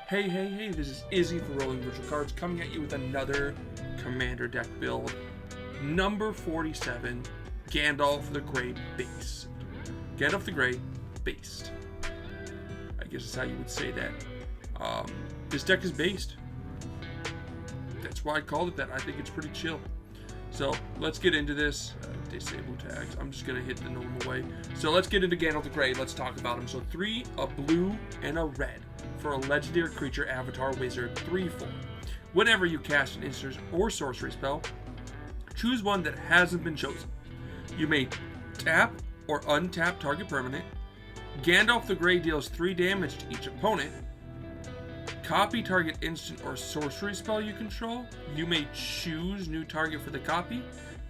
Hey, this is Izzy for Rolling Virtual Cards coming at you with another Commander deck build. Number 47, Gandalf the Grey Based. Gandalf the Grey Based. I guess that's how you would say that. This deck is based. That's why I called it that. I think it's pretty chill. So let's get into this. Disable tags. I'm just going to hit the normal way. So let's get into Gandalf the Grey. Let's talk about him. So 3, a blue, and a red for a legendary creature avatar wizard 3/4. Whenever you cast an instant or sorcery spell, choose one that hasn't been chosen. You may tap or untap target permanent. Gandalf the Grey deals 3 damage to each opponent. Copy target instant or sorcery spell you control. You may choose new target for the copy.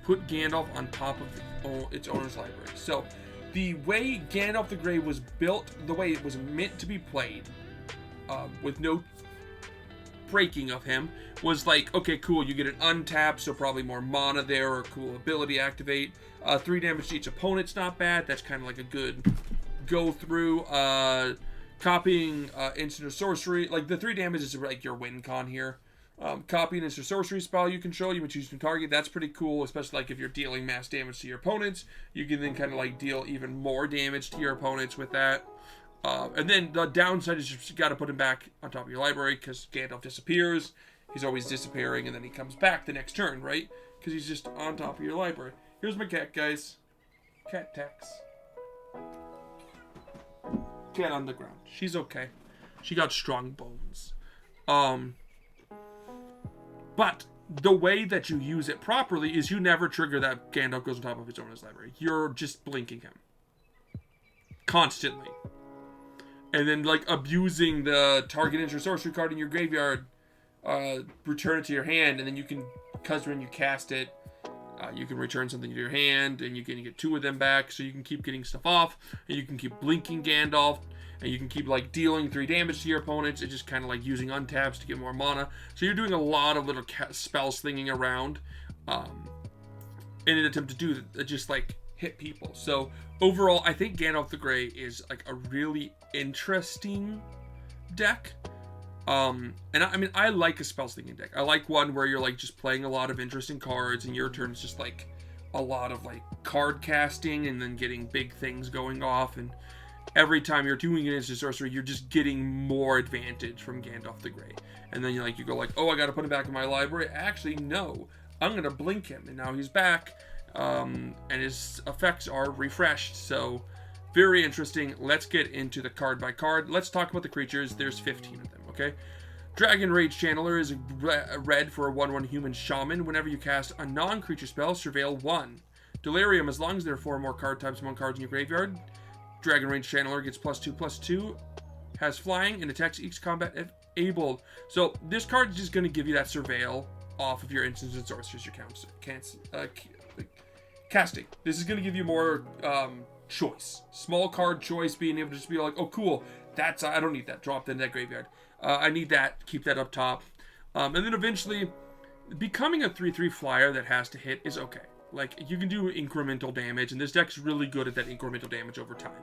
Put Gandalf on top of its owner's library. So, the way Gandalf the Grey was built, the way it was meant to be played, with no breaking of him, was like, okay, cool, you get an untap, so probably more mana there, or cool ability activate. 3 damage to each opponent's not bad. That's kind of like a good go through. Copying instant or sorcery, like the 3 damage is like your win con here. Copying instant or sorcery spell you control, you would choose to target. That's pretty cool, especially like if you're dealing mass damage to your opponents. You can then kind of like deal even more damage to your opponents with that. And then the downside is you just got to put him back on top of your library because Gandalf disappears. He's always disappearing, and then he comes back the next turn, right? Because he's just on top of your library. Here's my cat, guys. Cat Tex. Cat on the ground. She's okay. She got strong bones. But the way that you use it properly is you never trigger that Gandalf goes on top of his owner's library. You're just blinking him. Constantly. And then, like, abusing the target instant sorcery card in your graveyard, return it to your hand, and then you can, because when you cast it, you can return something to your hand, and you can get 2 of them back, so you can keep getting stuff off, and you can keep blinking Gandalf, and you can keep, like, dealing 3 damage to your opponents. It's just kind of like using untaps to get more mana. So you're doing a lot of little spells slinging around in an attempt to do just, like, hit people. So overall, I think Gandalf the Grey is, like, a really interesting deck. And I mean, I like a spell slinging deck. I like one where you're like just playing a lot of interesting cards, and your turn is just like a lot of like card casting and then getting big things going off. And every time you're doing an instant sorcery, you're just getting more advantage from Gandalf the Grey. And then you go like, oh, I got to put him back in my library. Actually, no, I'm gonna blink him, and now he's back. And his effects are refreshed. So very interesting. Let's get into the card by card. Let's talk about the creatures. There's 15 of them. Okay, Dragon Rage Channeler is a red for a 1/1 human shaman. Whenever you cast a non-creature spell, surveil 1. Delirium, as long as there are 4 more card types among cards in your graveyard. Dragon Rage Channeler gets +2/+2, has flying, and attacks each combat if able. So this card is just going to give you that surveil off of your instants and sorceries you're casting. This is going to give you more choice. Small card choice, being able to just be like, oh cool, that's I don't need that, drop that in that graveyard. I need that, keep that up top. And then eventually, becoming a 3/3 flyer that has to hit is okay. Like, you can do incremental damage, and this deck's really good at that incremental damage over time.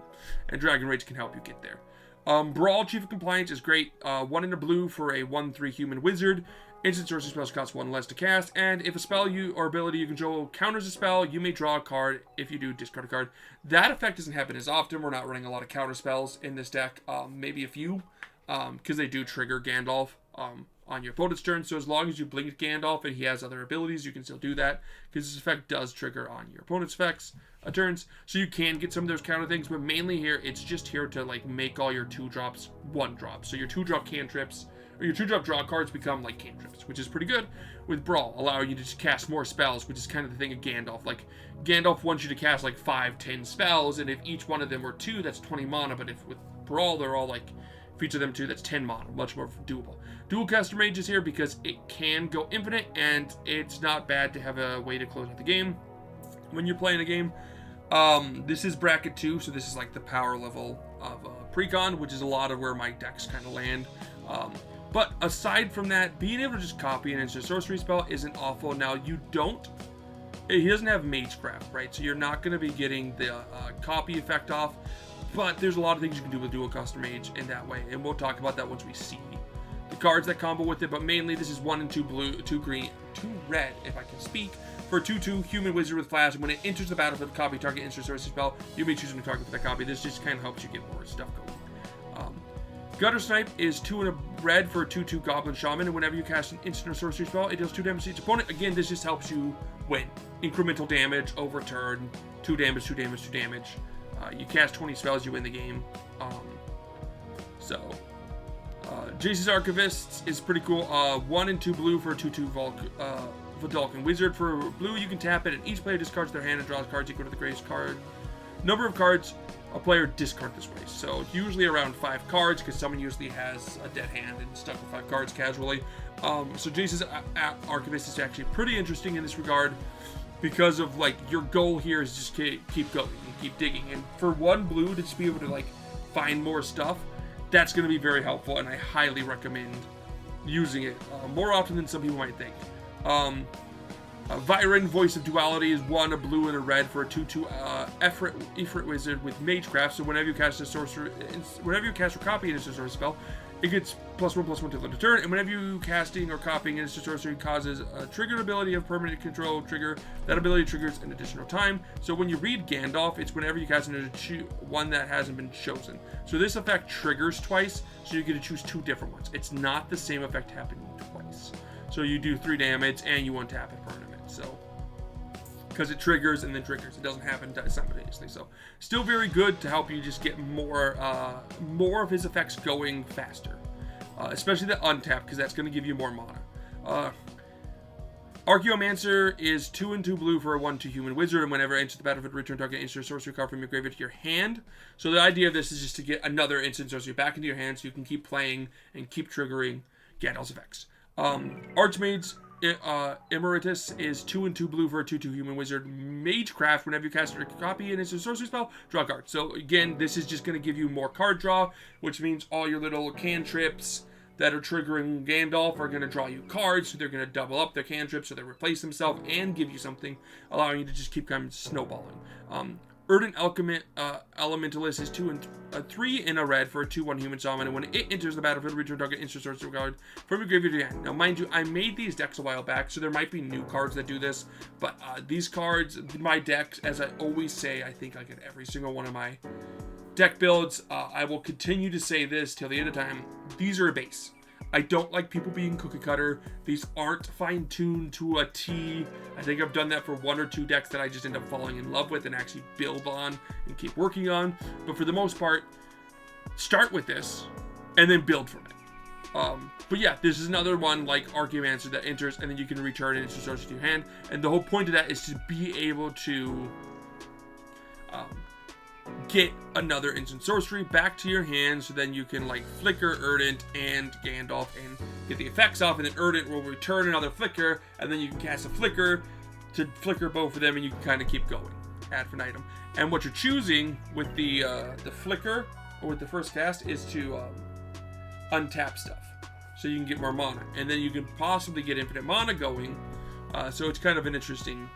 And Dragon Rage can help you get there. Brawl, Chief of Compliance is great. 1 in a blue for a 1/3 human wizard. Instant sorcery spells cost 1 less to cast, and if a spell or ability you control counters a spell, you may draw a card. If you do, discard a card. That effect doesn't happen as often. We're not running a lot of counter spells in this deck. Maybe a few. Because they do trigger Gandalf on your opponent's turn. So as long as you blink Gandalf and he has other abilities, you can still do that. Because this effect does trigger on your opponent's turns. So you can get some of those counter things. But mainly here, it's just here to like make all your 2-drops 1-drop. So your 2-drop cantrips, or your 2-drop draw cards become like cantrips, which is pretty good with Brawl, allowing you to just cast more spells, which is kind of the thing of Gandalf. Like, Gandalf wants you to cast like 5-10 spells, and if each one of them were 2, that's 20 mana. But if with Brawl, they're all like, for each of them 2, that's 10 mana, much more doable. Dual Caster Mage is here because it can go infinite, and it's not bad to have a way to close out the game when you're playing a game. This is bracket 2, so this is like the power level of Precon, which is a lot of where my decks kind of land. But aside from that, being able to just copy an instant sorcery spell isn't awful. Now, he doesn't have Magecraft, right? So you're not going to be getting the copy effect off. But there's a lot of things you can do with Dual Caster Mage in that way, and we'll talk about that once we see the cards that combo with it, but mainly this is 1 and 2 blue, 2 green, 2 red, if I can speak, for 2/2 human wizard with flash. And when it enters the battlefield, copy target instant sorcery spell. You may choose a new target for that copy. This just kind of helps you get more stuff going. Gutter Snipe is 2 and a red for a 2/2 Goblin Shaman, and whenever you cast an instant or sorcery spell, it deals 2 damage to each opponent. Again, this just helps you win. Incremental damage over turn, 2 damage, 2 damage, 2 damage. You cast 20 spells, you win the game. Jace's Archivist is pretty cool. 1 and 2 blue for a 2/2 Vidalcan Wizard. For blue, you can tap it, and each player discards their hand and draws cards equal to the greatest card number of cards a player discard this way. So usually around 5 cards, because someone usually has a dead hand and stuck with 5 cards casually. So Jace's Archivist is actually pretty interesting in this regard, because of like your goal here is just keep going and keep digging. And for 1 blue to just be able to like find more stuff, that's going to be very helpful, and I highly recommend using it more often than some people might think. Viren, Voice of Duality, is 1, a blue and a red for a 2/2 Ifrit Wizard with Magecraft. So whenever you cast or copy an instant sorcery spell, it gets +1/+1 till end of turn. And whenever you casting or copying an instant sorcery causes a triggered ability of permanent control trigger, that ability triggers an additional time. So when you read Gandalf, it's whenever you cast one that hasn't been chosen. So this effect triggers twice, so you get to choose 2 different ones. It's not the same effect happening twice. So you do 3 damage and you untap it permanently. So, because it triggers and then triggers, it doesn't happen simultaneously. So, still very good to help you just get more of his effects going faster, especially the untap, because that's going to give you more mana. Archaeomancer is 2 and 2 blue for a 1/2 human wizard, and whenever it enters the battlefield, return target instant sorcery card from your graveyard to your hand. So the idea of this is just to get another instant sorcery back into your hand, so you can keep playing and keep triggering Gandalf's effects. Archmage's Emeritus is 2 and 2 blue for a 2/2 human wizard. Magecraft, whenever you cast or copy an instant sorcery spell, draw a card. So again, this is just going to give you more card draw, which means all your little cantrips that are triggering Gandalf are going to draw you cards, so they're going to double up their cantrips, so they replace themselves and give you something, allowing you to just keep kind of snowballing. Erdent Elementalist is 2 and 3 in a red for a 2/1 human shaman, and when it enters the battlefield, return target instant sorcery card from your graveyard to your hand. Now, mind you, I made these decks a while back, so there might be new cards that do this, but these cards, my decks, as I always say, I think like in every single one of my deck builds, I will continue to say this till the end of time, these are a base. I don't like people being cookie cutter. These aren't fine-tuned to a T. I think I've done that for 1 or 2 decks that I just end up falling in love with and actually build on and keep working on. But for the most part, start with this and then build from it. But yeah, this is another one like Archaeomancer that enters, and then you can return it into sorcery to your hand. And the whole point of that is to be able to get another instant sorcery back to your hand, so then you can like flicker Erdent and Gandalf and get the effects off, and then Erdent will return another flicker, and then you can cast a flicker to flicker both of them, and you can kind of keep going ad infinitum. And what you're choosing with the flicker or with the first cast is to untap stuff, so you can get more mana, and then you can possibly get infinite mana going. So it's kind of an interesting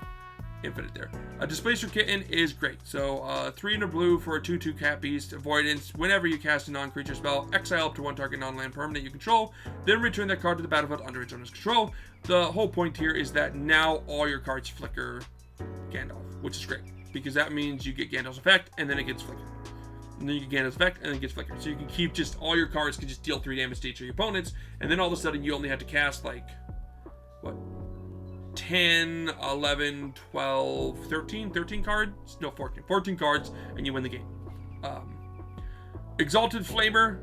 infinite there. Displacer Kitten is great. So 3 in a blue for a 2/2 cat beast avoidance. Whenever you cast a non-creature spell, exile up to 1 target non-land permanent you control, then return that card to the battlefield under its owner's control. The whole point here is that now all your cards flicker Gandalf, which is great, because that means you get Gandalf's effect and then it gets flickered. And then you get Gandalf's effect and then it gets flickered. So you can keep just all your cards can just deal 3 damage to each of your opponents, and then all of a sudden you only have to cast like what? 10, 11, 12, 13 cards? No, 14 cards, and you win the game. Exalted Flamer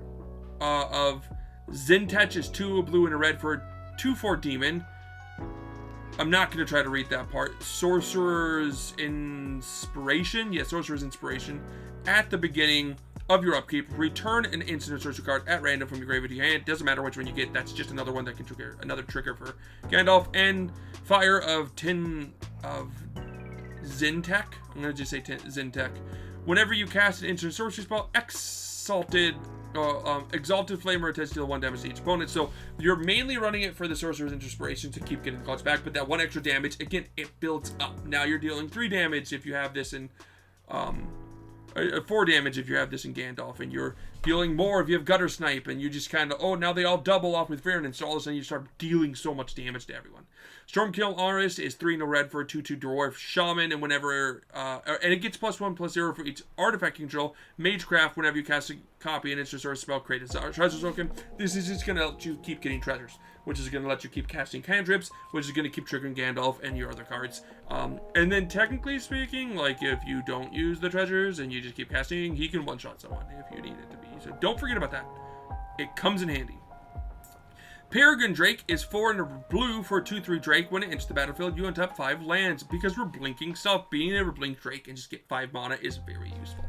of Zintech is 2, a blue and a red for a 2/4 demon. I'm not going to try to read that part. Sorcerer's Inspiration. Yeah, Sorcerer's Inspiration. At the beginning of your upkeep, return an instant or sorcery card at random from your graveyard to your hand. Doesn't matter which one you get, that's just another one that can trigger another trigger for Gandalf. And Fire of Zintech. I'm going to just say Zintech. Whenever you cast an instant sorcery spell, Exalted Flamer attempts to deal 1 damage to each opponent. So you're mainly running it for the Sorcerer's Inspiration to keep getting the cards back, but that 1 extra damage, again, it builds up. Now you're dealing 3 damage if you have this in 4 damage if you have this in Gandalf, and you're dealing more if you have Gutter Snipe, and you just kind of, oh, now they all double off with Variant, so all of a sudden you start dealing so much damage to everyone. Stormkill Artist is 3 in a red for a 2/2 Dwarf Shaman, and whenever, and it gets +1/+0 for each artifact you control. Magecraft, whenever you cast a copy and instant source spell, create a treasure token. This is just going to let you keep getting treasures, which is going to let you keep casting cantrips, which is going to keep triggering Gandalf and your other cards. And then technically speaking, like if you don't use the treasures and you just keep casting, he can one-shot someone if you need it to be. So don't forget about that. It comes in handy. Peregrine Drake is 4 in a blue for a 2/3 Drake. When it enters the battlefield, you untap 5 lands. Because we're blinking stuff, being able to blink Drake and just get 5 mana is very useful.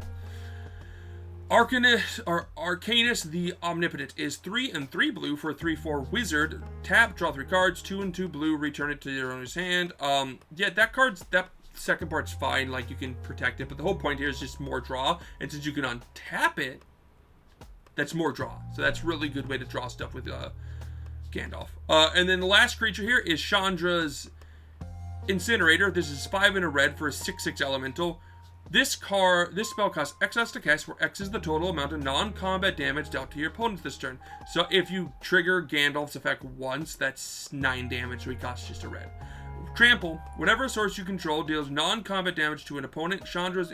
Arcanus the Omnipotent is 3 and 3 blue for a 3/4 Wizard. Tap, draw 3 cards, 2 and 2 blue, return it to your owner's hand. Yeah, that second part's fine, like you can protect it, but the whole point here is just more draw, and since you can untap it, that's more draw. So that's a really good way to draw stuff with Gandalf. And then the last creature here is Chandra's Incinerator. This is 5 in a red for a 6/6 elemental. This spell costs X to cast, where X is the total amount of non-combat damage dealt to your opponent this turn. So if you trigger Gandalf's effect once, that's 9 damage, so he costs just a red. Trample. Whenever a source you control deals non-combat damage to an opponent, Chandra's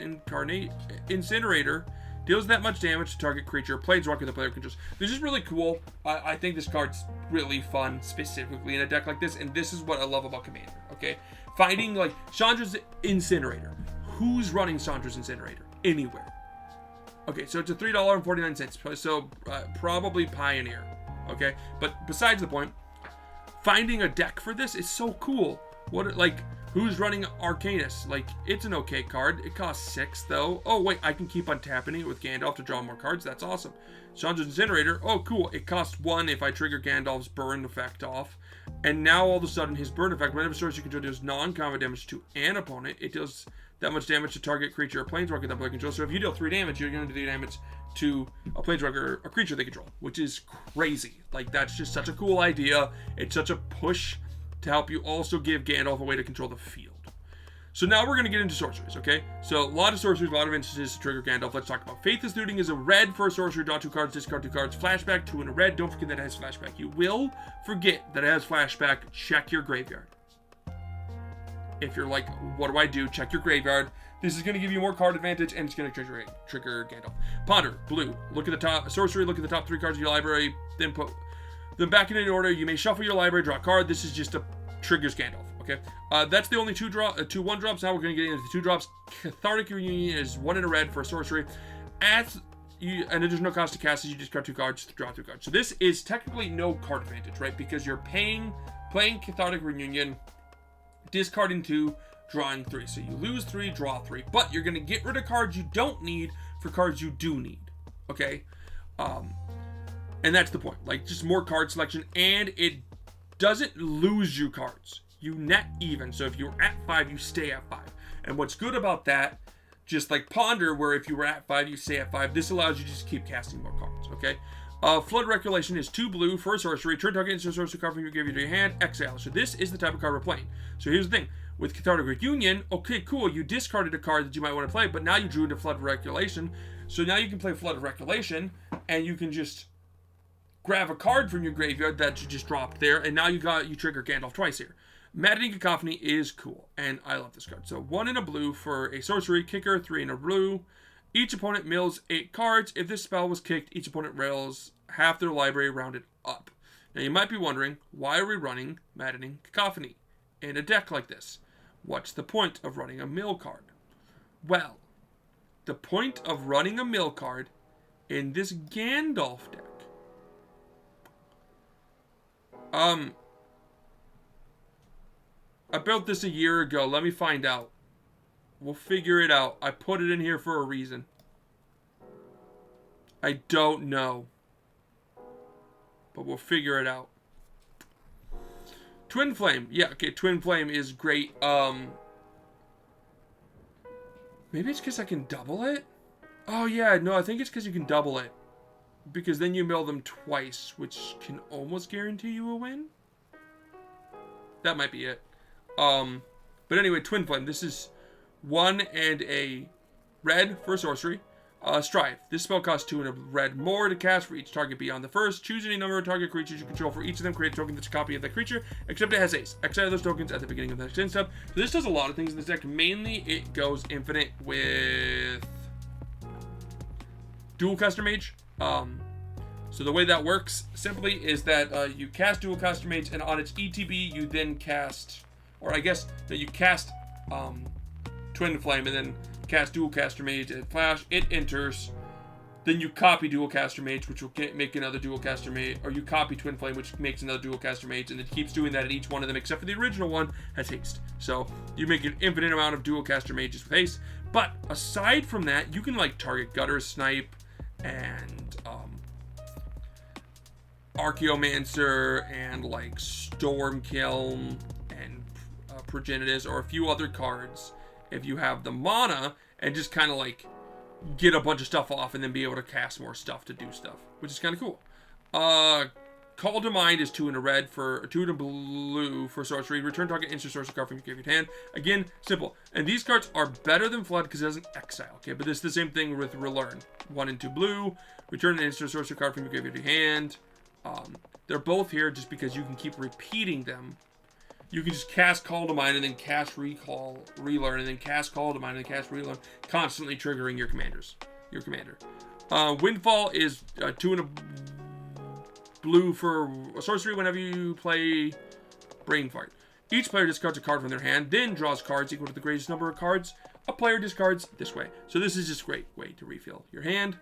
Incinerator deals that much damage to target creature, planeswalker the player controls. This is really cool. I think this card's really fun, specifically in a deck like this, and this is what I love about Commander, okay? Finding, like, Chandra's Incinerator. Who's running Chandra's Incinerator? Anywhere. Okay, so it's a $3.49, so probably Pioneer, okay? But besides the point, finding a deck for this is so cool. Who's running Arcanus? Like, it's an okay card. It costs 6, though. Oh, wait, I can keep untapping it with Gandalf to draw more cards. That's awesome. Chandra's Incinerator. Oh, cool. It costs 1 if I trigger Gandalf's burn effect off. And now, all of a sudden, his burn effect, whenever source you control deals non-combat damage to an opponent, it deals that much damage to target creature or planeswalker that player controls. So if you deal 3 damage, you're going to do damage to a planeswalker or a creature they control, which is crazy. Like, that's just such a cool idea. It's such a push to help you also give Gandalf a way to control the field. So now we're going to get into sorceries, okay? So a lot of sorceries, a lot of instances to trigger Gandalf. Let's talk about Faithless Looting is a red for a sorcery. Draw 2 cards, discard 2 cards. Flashback, 2 in a red. Don't forget that it has flashback. You will forget that it has flashback. Check your graveyard. If you're like, what do I do? Check your graveyard. This is going to give you more card advantage, and it's going to trigger Gandalf. Ponder, blue. Look at the top sorcery. Look at the top 3 cards of your library. Then put them back in any order. You may shuffle your library, draw a card. This is just a triggers Gandalf. Okay, that's the only 2 1-drops. Now we're going to get into the 2-drops. Cathartic Reunion is 1 in a red for a sorcery. And there's no cost to cast it. You discard 2 cards, draw 2 cards. So this is technically no card advantage, right? Because you're playing Cathartic Reunion, discarding 2, drawing 3. So you lose 3, draw 3. But you're going to get rid of cards you don't need for cards you do need. Okay? And that's the point. Like, just more card selection. And it doesn't lose you cards. You net even. So if you're at 5, you stay at 5. And what's good about that, just like Ponder, where if you were at 5, you stay at 5, this allows you to just keep casting more cards, okay? Flood Recollection is 2 blue for a sorcery. Turn target instant sorcery card from your graveyard to your hand, exile. So this is the type of card we're playing. So here's the thing. With Cathartic Reunion, okay, cool, you discarded a card that you might want to play, but now you drew into Flood Recollection. So now you can play Flood Recollection, and you can just grab a card from your graveyard that you just dropped there, and now you trigger Gandalf twice here. Maddening Cacophony is cool, and I love this card. So 1 in a blue for a sorcery, kicker, 3 in a blue. Each opponent mills 8 cards. If this spell was kicked, each opponent rails half their library rounded up. Now you might be wondering, why are we running Maddening Cacophony in a deck like this? What's the point of running a mill card? Well, the point of running a mill card in this Gandalf deck, I built this a year ago. Let me find out. We'll figure it out. I put it in here for a reason. I don't know. But we'll figure it out. Twin Flame. Yeah, okay, Twin Flame is great. Maybe it's because I can double it? Oh, yeah, no, I think it's because you can double it. Because then you mill them twice, which can almost guarantee you a win? That might be it. But anyway, Twin Flame. This is 1 and a red for sorcery. Strive. This spell costs 2 and a red more to cast for each target beyond the first. Choose any number of target creatures you control. For each of them, create a token that's a copy of that creature, except it has haste. Exile those tokens at the beginning of the next end step. So this does a lot of things in this deck. Mainly, it goes infinite with Dual Caster Mage. So the way that works simply is that you cast Dual Caster Mage, and on its ETB, you then cast, or I guess that you cast Twin Flame, and then cast Dual Caster Mage at flash, it enters, then you copy Dual Caster Mage, which will make another Dual Caster Mage, or you copy Twin Flame, which makes another Dual Caster Mage, and it keeps doing that at each one of them, except for the original one has haste. So you make an infinite amount of Dual Caster Mages with haste. But aside from that, you can like target Gutter Snipe and Archaeomancer and like Stormkiln and Progenitus, or a few other cards if you have the mana, and just kind of like get a bunch of stuff off and then be able to cast more stuff to do stuff, which is kind of cool. Call to Mind is 2 and a red for 2 and a blue for sorcery. Return target instant sorcery card from your graveyard hand. Again, simple. And these cards are better than Flood because it doesn't exile. Okay, but it's the same thing with Relearn. 1 and 2 blue. Return an instant sorcery card from your graveyard to hand. They're both here just because you can keep repeating them. You can just cast Call to Mind and then cast Relearn, and then cast Call to Mind and then cast Relearn, constantly triggering your commander. Windfall is 2 and a blue for a sorcery whenever you play Brain Fart. Each player discards a card from their hand, then draws cards equal to the greatest number of cards a player discards this way. So this is just a great way to refill your hand.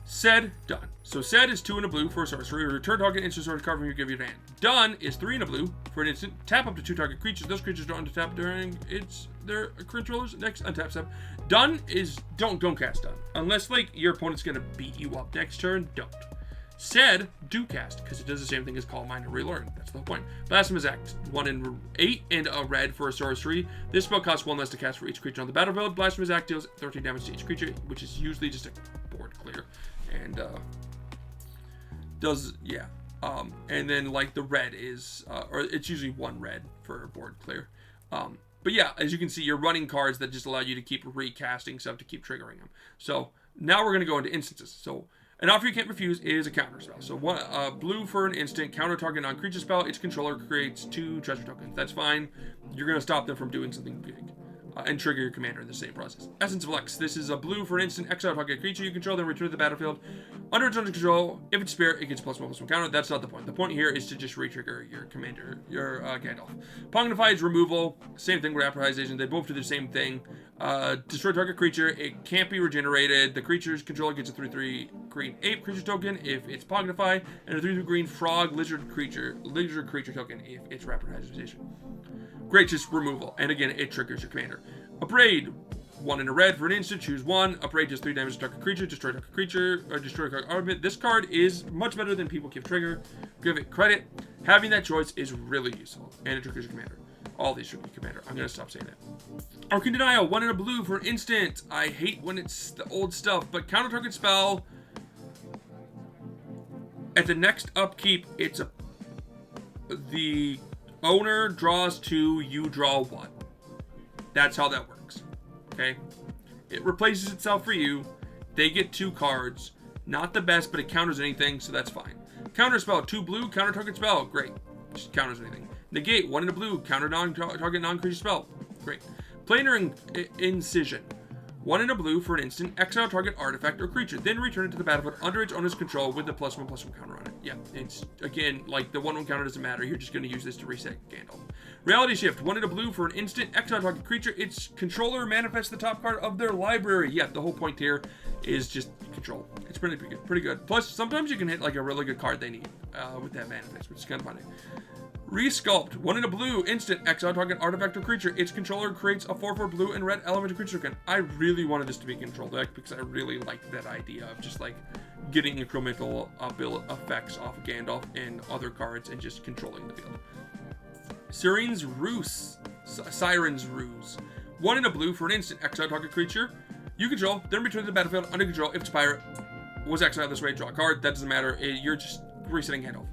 Said, done. So said is 2 and a blue for a sorcery. Return target instant sorcery card from your graveyard hand. Done is 3 and a blue for an instant. Tap up to 2 target creatures. Those creatures don't untap during their controller's next untap step. Done is don't cast done unless like your opponent's gonna beat you up next turn. Don't. Said, do cast, because it does the same thing as Call Mind and Relearn. That's the whole point. Blasphemous Act, 1 and 8 and a red for a sorcery. This spell costs 1 less to cast for each creature on the battlefield. Blasphemous Act deals 13 damage to each creature, which is usually just a board clear. And and then like the red is, or it's usually 1 red for a board clear. But yeah, as you can see, you're running cards that just allow you to keep recasting stuff to keep triggering them. So now we're going to go into instances. So an offer you can't refuse is a counter spell. So blue for an instant, counter target non-creature spell. Its controller creates 2 treasure tokens. That's fine. You're going to stop them from doing something big. And trigger your commander in the same process. Essence of Lex. This is a blue for an instant, exile target creature you control, then return to the battlefield. Under its own control, if it's spirit, it gets +1/+1 counter. That's not the point. The point here is to just re-trigger your commander, your Gandalf. Pongnify is removal. Same thing with Rapidization. They both do the same thing. Destroy target creature. It can't be regenerated. The creature's controller gets a 3/3 green ape creature token if it's Pongnify, and a 3/3 green frog lizard creature token if it's Rapidization. Great, just removal. And again, it triggers your commander. Upbraid, 1 and a red for an instant, choose 1. Upbraid does 3 damage to target creature, destroy target creature, or destroy target armament. This card is much better than people give it credit. Having that choice is really useful, and it triggers your commander. All these trigger your commander. I'm going to stop saying that. Arcane Denial, 1 and a blue for an instant. I hate when it's the old stuff, but counter target spell. At the next upkeep, the owner draws 2, you draw 1. That's how that works. Okay? It replaces itself for you. They get 2 cards. Not the best, but it counters anything, so that's fine. Counter spell, 2 blue, counter target spell. Great. Just counters anything. Negate, 1 in a blue, counter target non-creature spell. Great. Planar Incision. 1 in a blue for an instant, exile target artifact or creature, then return it to the battlefield under its owner's control with the +1/+1 counter on it. Yeah, it's, again, like the 1/1 counter doesn't matter. You're just going to use this to reset Gandalf. Reality Shift, 1 in a blue for an instant, exile target creature. Its controller manifests the top card of their library. Yeah, the whole point here is just control. It's pretty good. Plus, sometimes you can hit like a really good card they need with that manifest, which is kind of funny. Resculpt, 1 in a blue, instant, exile target artifact or creature. Its controller creates a 4/4 blue and red elemental creature token. I really wanted this to be a control deck because I really liked that idea of just like getting incremental effects off of Gandalf and other cards and just controlling the field. Siren's Ruse. 1 in a blue for an instant, exile target creature you control, then return to the battlefield under control. If it's pirate, was exiled this way, draw a card. That doesn't matter. You're just resetting Gandalf.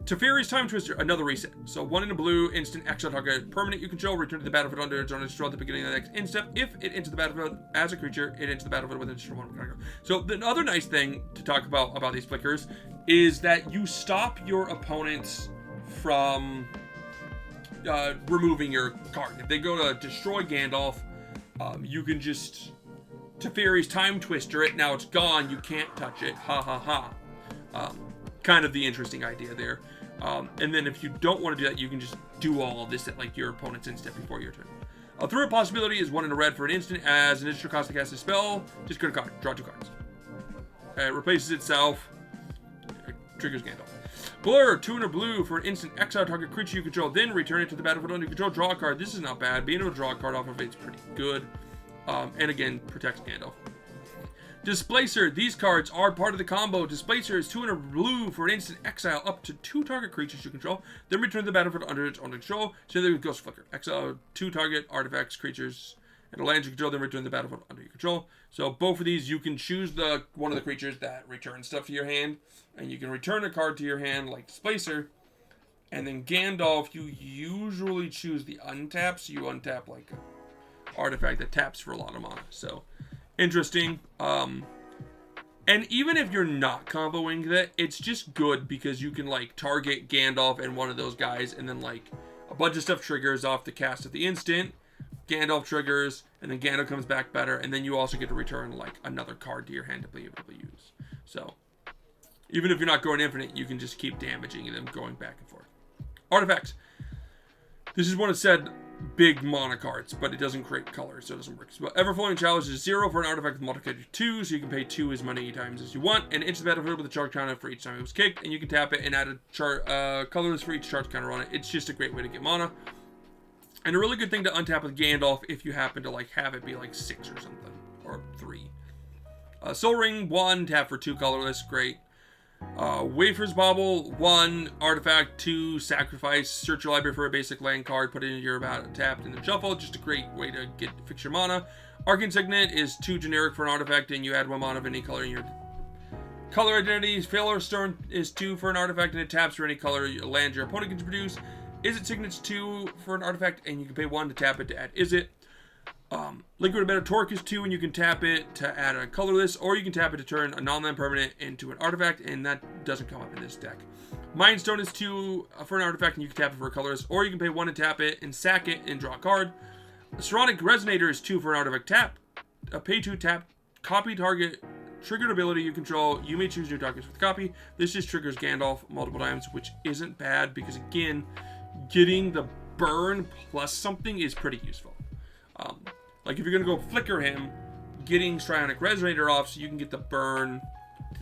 Teferi's Time Twister, another reset. So 1 in a blue, instant, exile target, permanent you control, return to the battlefield under its own destroy at the beginning of the next instep. If it enters the battlefield as a creature, it enters the battlefield with an additional 1 card. So the other nice thing to talk about these flickers is that you stop your opponents from removing your card. If they go to destroy Gandalf, you can just Teferi's Time Twister it. Now it's gone. You can't touch it. Ha ha ha. Kind of the interesting idea there. And then if you don't want to do that, you can just do all of this at like your opponent's instant before your turn. A third possibility is 1 in a red for an instant. As an additional cost to cast a spell, just go to card. Draw 2 cards. It replaces itself. It triggers Gandalf. Blur, 2 in a blue for an instant. Exile target creature you control, then return it to the battlefield under your control. Draw a card. This is not bad. Being able to draw a card off of it's pretty good. And again, protects Gandalf. Displacer. These cards are part of the combo. Displacer is 2 in a blue for an instant. Exile up to 2 target creatures you control, then return to the battlefield under its own control. So there goes Flicker. Exile 2 target artifacts, creatures, and a land you control, then return to the battlefield under your control. So both of these, you can choose one of the creatures that return stuff to your hand, and you can return a card to your hand like Displacer. And then Gandalf, you usually choose the untap, so you untap like an artifact that taps for a lot of mana. So interesting. And even if you're not comboing that, it's just good because you can like target Gandalf and one of those guys, and then like a bunch of stuff triggers off the cast at the instant. Gandalf triggers, and then Gandalf comes back better, and then you also get to return like another card to your hand to be able to use. So even if you're not going infinite, you can just keep damaging them going back and forth. Artifacts. This is one of said big mana cards, but it doesn't create color, so it doesn't work. So Everflowing Chalice is 0 for an artifact with multiplicator 2, so you can pay 2 as many times as you want, and enter the battlefield with a charge counter for each time it was kicked, and you can tap it and add a colorless for each charge counter on it. It's just a great way to get mana. And a really good thing to untap with Gandalf if you happen to like have it be like 6 or something, or 3. Soul Ring, 1, tap for 2 colorless, great. Wafer's Bauble, 1, artifact, 2, sacrifice, search your library for a basic land card, put it into your about tapped and then shuffle. Just a great way to fix your mana. Arcane Signet is 2 generic for an artifact, and you add 1 mana of any color in your color identity. Failure Stone is 2 for an artifact, and it taps for any color land your opponent can produce. Is It Signet's 2 for an artifact, and you can pay 1 to tap it to add Is It. Liquid Metal Torque is 2, and you can tap it to add a colorless, or you can tap it to turn a non-land permanent into an artifact, and that doesn't come up in this deck. Mind Stone is 2 for an artifact, and you can tap it for a colorless, or you can pay 1 to tap it and sack it and draw a card. Seronic Resonator is 2 for an artifact. Tap. Pay 2, tap. Copy target. Triggered ability you control. You may choose new targets with copy. This just triggers Gandalf multiple times, which isn't bad, because again, getting the burn plus something is pretty useful. Like if you're going to go flicker him, getting Strionic Resonator off so you can get the burn,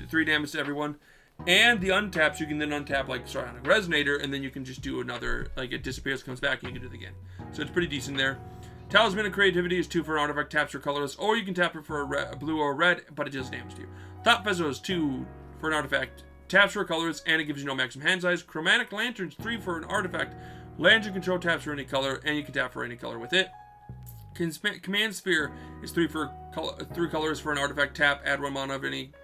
3 damage to everyone, and the untaps, you can then untap like Strionic Resonator, and then you can just do another, like it disappears, comes back, and you can do it again. So it's pretty decent there. Talisman of Creativity is 2 for an artifact, taps for colorless, or you can tap it for a blue or a red, but it does damage to you. Thought Vessel is 2 for an artifact, taps for colorless, and it gives you no maximum hand size. Chromatic Lantern's 3 for an artifact, lands you control, taps for any color, and you can tap for any color with it. Command Sphere is 3 colors for an artifact, tap, add 1 mana of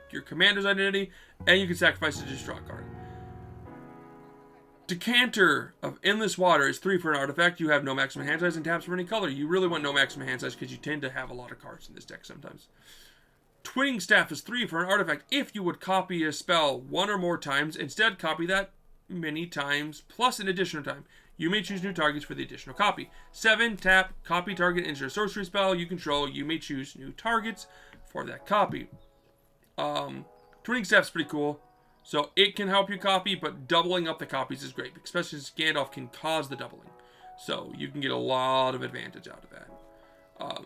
your commander's identity, and you can sacrifice it to just draw a card. Decanter of Endless Water is 3 for an artifact. You have no maximum hand size and taps for any color. You really want no maximum hand size because you tend to have a lot of cards in this deck sometimes. Twinning Staff is 3 for an artifact. If you would copy a spell 1 or more times, instead copy that many times plus an additional time. You may choose new targets for the additional copy. 7, tap, copy target into a sorcery spell you control. You may choose new targets for that copy. Twinning Staff's pretty cool. So it can help you copy, but doubling up the copies is great, especially since Gandalf can cause the doubling. So you can get a lot of advantage out of that.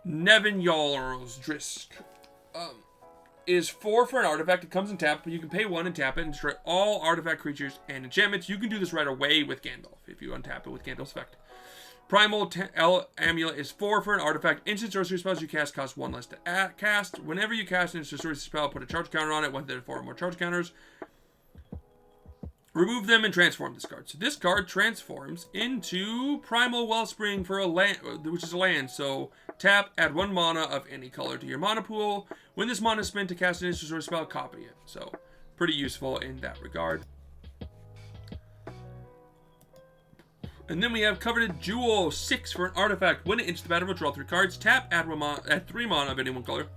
Nevin Jarl's Drisk is 4 for an artifact. It comes in tap, but you can pay 1 and tap it and destroy all artifact creatures and enchantments. You can do this right away with Gandalf if you untap it with Gandalf's effect. Primal Amulet is 4 for an artifact. Instant sorcery spells you cast cost 1 less to cast. Whenever you cast an instant sorcery spell, put a charge counter on it. 1 to 4 or more charge counters. Remove them and transform this card. So this card transforms into Primal Wellspring for a land, which is a land. So tap, add 1 mana of any color to your mana pool. When this mana is spent to cast an instant sorcery spell, copy it. So pretty useful in that regard. And then we have Coveted Jewel, 6 for an artifact. When it enters the battlefield, draw 3 cards. Tap, add 3 mana of any one color.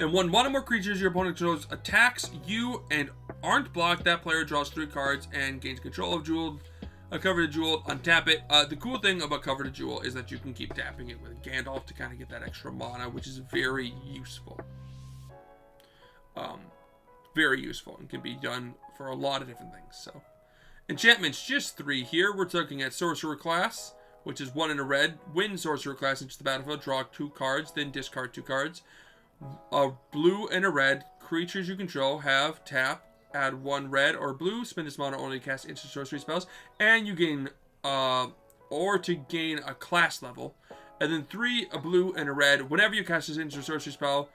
And when one or more creatures your opponent controls attacks you and aren't blocked, that player draws 3 cards and gains control of Jewel. A Coveted Jewel, untap it. The cool thing about Coveted Jewel is that you can keep tapping it with Gandalf to kind of get that extra mana, which is very useful. Very useful and can be done for a lot of different things. So, enchantments, just 3 here. We're looking at Sorcerer class, which is 1 in a red. When Sorcerer class enters the battlefield, draw 2 cards, then discard 2 cards. A blue and a red. Creatures you control have tap, add 1 red or blue, spend this mana only to cast instant sorcery spells, and you gain, or to gain a class level. And then 3, a blue and a red. Whenever you cast this instant sorcery spell,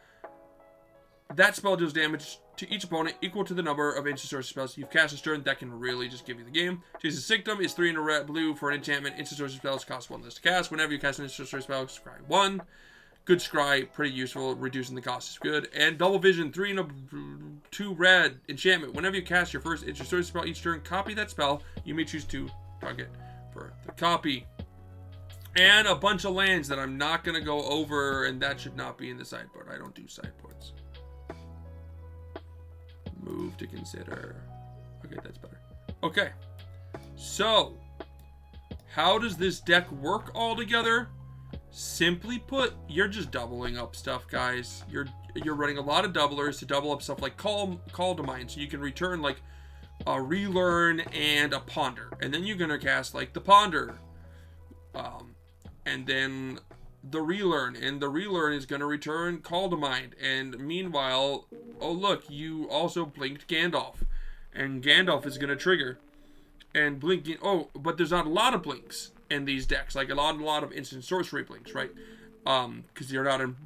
that spell deals damage to each opponent equal to the number of instant sorcery spells you've cast this turn. That can really just give you the game. Jesus Sanctum is 3 in a red, blue for an enchantment. Instant sorcery spells cost 1 less to cast. Whenever you cast an instant sorcery spell, scry 1. Good scry, pretty useful. Reducing the cost is good. And Double Vision, 3 in a 2 red enchantment. Whenever you cast your first instant sorcery spell each turn, copy that spell. You may choose to target for the copy. And a bunch of lands that I'm not going to go over, and that should not be in the sideboard. I don't do sideboards. Move to consider. Okay, that's better. Okay. So, how does this deck work all together? Simply put, you're just doubling up stuff, guys. You're running a lot of doublers to double up stuff like Call to Mind, so you can return like a Relearn and a Ponder. And then you're going to cast like the Ponder. And then the Relearn, and the Relearn is going to return Call to Mind. And meanwhile, oh look, you also blinked Gandalf, and Gandalf is going to trigger. And blinking, oh, but there's not a lot of blinks in these decks, like a lot of instant sorcery blinks, right? Because you're not in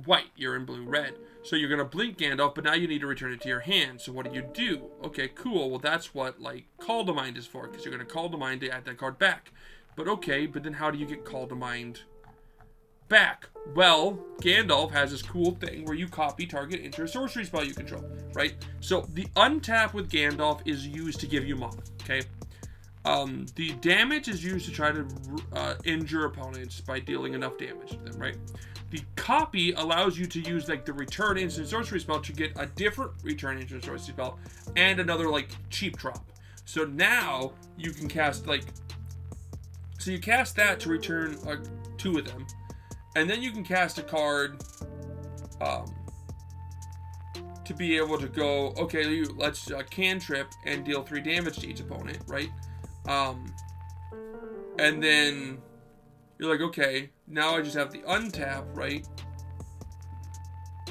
white, you're in blue-red. So you're going to blink Gandalf, but now you need to return it to your hand. So what do? Okay, cool, well that's what, like, Call to Mind is for, because you're going to Call to Mind to add that card back. But okay, but then how do you get Call to Mind back? Well, Gandalf has this cool thing where you copy target into a sorcery spell you control, right? So the untap with Gandalf is used to give you mana, okay? The damage is used to try to injure opponents by dealing enough damage to them, right? The copy allows you to use like the return instant sorcery spell to get a different return instant sorcery spell and another like cheap drop. So now you can cast like, so you cast that to return like 2 of them, and then you can cast a card to be able to go, okay, let's cantrip and deal 3 damage to each opponent, right? And then you're like, okay, now I just have the untap, right?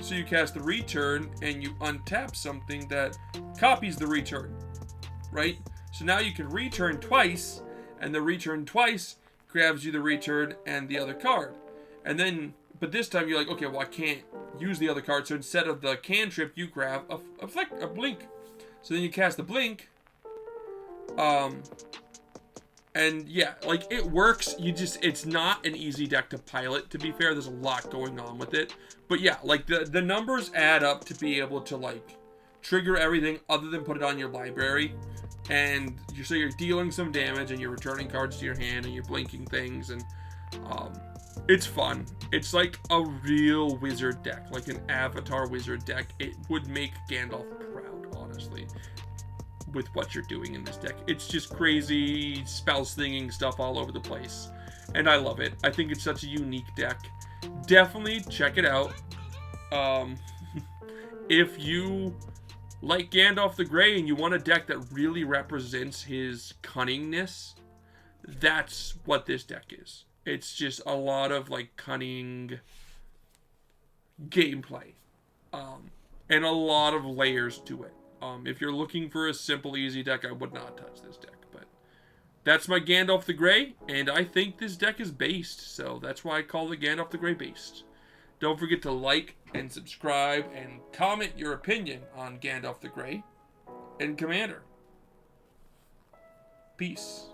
So you cast the return and you untap something that copies the return, right? So now you can return twice, and the return twice grabs you the return and the other card. And then, but this time you're like, okay, well I can't use the other card, so instead of the cantrip, you grab a blink. So then you cast the blink, and yeah, like it works. It's not an easy deck to pilot, to be fair. There's a lot going on with it. But yeah, like the numbers add up to be able to like trigger everything other than put it on your library. And you're dealing some damage and you're returning cards to your hand and you're blinking things, and it's fun. It's like a real wizard deck, like an Avatar wizard deck. It would make Gandalf proud, honestly, with what you're doing in this deck. It's just crazy spell slinging stuff all over the place, and I love it. I think it's such a unique deck. Definitely check it out. If you like Gandalf the Grey and you want a deck that really represents his cunningness, that's what this deck is. It's just a lot of like cunning gameplay, and a lot of layers to it. If you're looking for a simple, easy deck, I would not touch this deck. But that's my Gandalf the Grey, and I think this deck is based, so that's why I call it Gandalf the Grey based. Don't forget to like and subscribe and comment your opinion on Gandalf the Grey and Commander. Peace.